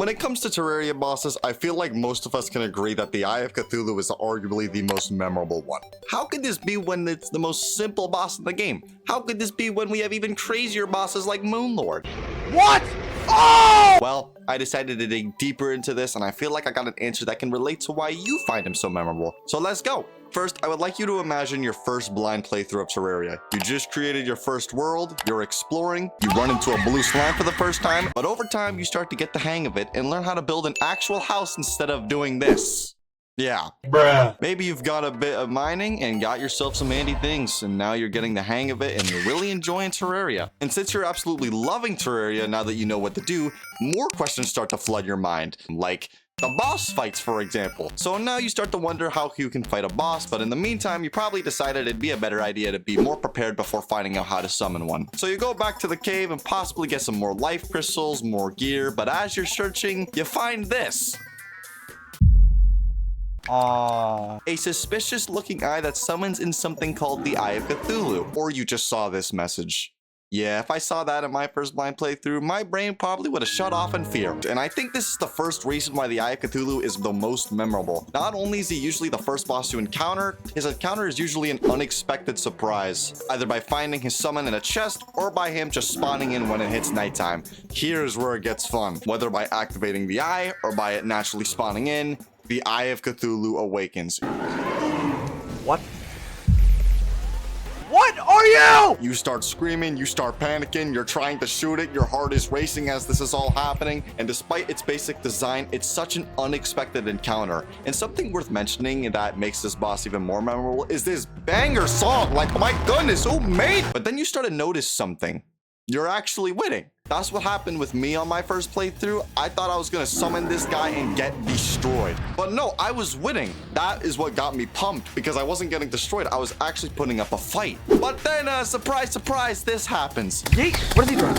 When it comes to Terraria bosses, I feel like most of us can agree that the Eye of Cthulhu is arguably the most memorable one. How could this be when it's the most simple boss in the game? How could this be when we have even crazier bosses like Moonlord? What? Oh! Well, I decided to dig deeper into this, and I feel like I got an answer that can relate to why you find him so memorable. So let's go. First, I would like you to imagine your first blind playthrough of Terraria. You just created your first world, you're exploring, you run into a blue slime for the first time, but over time you start to get the hang of it and learn how to build an actual house instead of doing this. Yeah. Bruh. Maybe you've got a bit of mining and got yourself some handy things, and now you're getting the hang of it and you're really enjoying Terraria. And since you're absolutely loving Terraria now that you know what to do, more questions start to flood your mind, like the boss fights, for example. So now you start to wonder how you can fight a boss, but in the meantime, you probably decided it'd be a better idea to be more prepared before finding out how to summon one. So you go back to the cave and possibly get some more life crystals, more gear, but as you're searching, you find this. Aww. A suspicious looking eye that summons in something called the Eye of Cthulhu. Or you just saw this message. Yeah, if I saw that in my first blind playthrough, my brain probably would have shut off in fear. And I think this is the first reason why the Eye of Cthulhu is the most memorable. Not only is he usually the first boss to encounter, his encounter is usually an unexpected surprise, either by finding his summon in a chest or by him just spawning in when it hits nighttime. Here's where it gets fun. Whether by activating the eye or by it naturally spawning in, the Eye of Cthulhu awakens. What? What are you? You start screaming, you start panicking, you're trying to shoot it, your heart is racing as this is all happening, and despite its basic design, it's such an unexpected encounter. And something worth mentioning that makes this boss even more memorable is this banger song. Like, oh my goodness, who made it? But then you start to notice something. You're actually winning. That's what happened with me on my first playthrough. I thought I was gonna summon this guy and get destroyed. But no, I was winning. That is what got me pumped, because I wasn't getting destroyed. I was actually putting up a fight. But then, surprise, surprise, this happens. Yeet. What is he doing?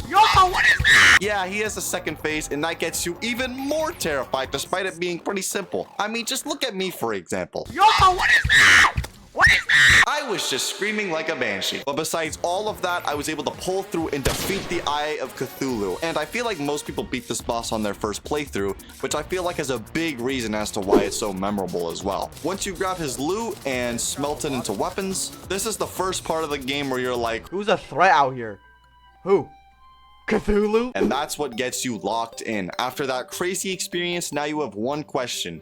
Yo, what is that? Yeah, he has a second phase, and that gets you even more terrified, despite it being pretty simple. I mean, just look at me, for example. Yo, what is that? What is that? I was just screaming like a banshee. But besides all of that, I was able to pull through and defeat the Eye of Cthulhu. And I feel like most people beat this boss on their first playthrough, which I feel like is a big reason as to why it's so memorable as well. Once you grab his loot and smelt it into weapons, this is the first part of the game where you're like, Who's a threat out here? Who? Cthulhu? and that's what gets you locked in. After that crazy experience, now you have one question.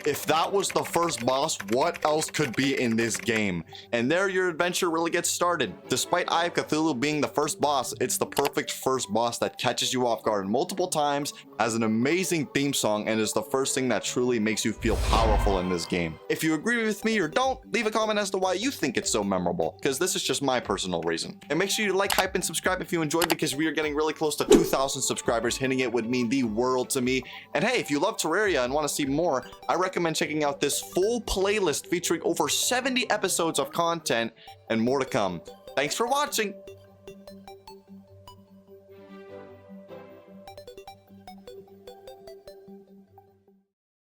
If that was the first boss, what else could be in this game? And there your adventure really gets started. Despite Eye of Cthulhu being the first boss, it's the perfect first boss that catches you off guard multiple times, has an amazing theme song, and is the first thing that truly makes you feel powerful in this game. If you agree with me or don't, leave a comment as to why you think it's so memorable, because this is just my personal reason. And make sure you like, hype, and subscribe if you enjoyed, because we are getting really close to 2,000 subscribers. Hitting it would mean the world to me. And hey, if you love Terraria and want to see more, I recommend checking out this full playlist featuring over 70 episodes of content and more to come. Thanks for watching.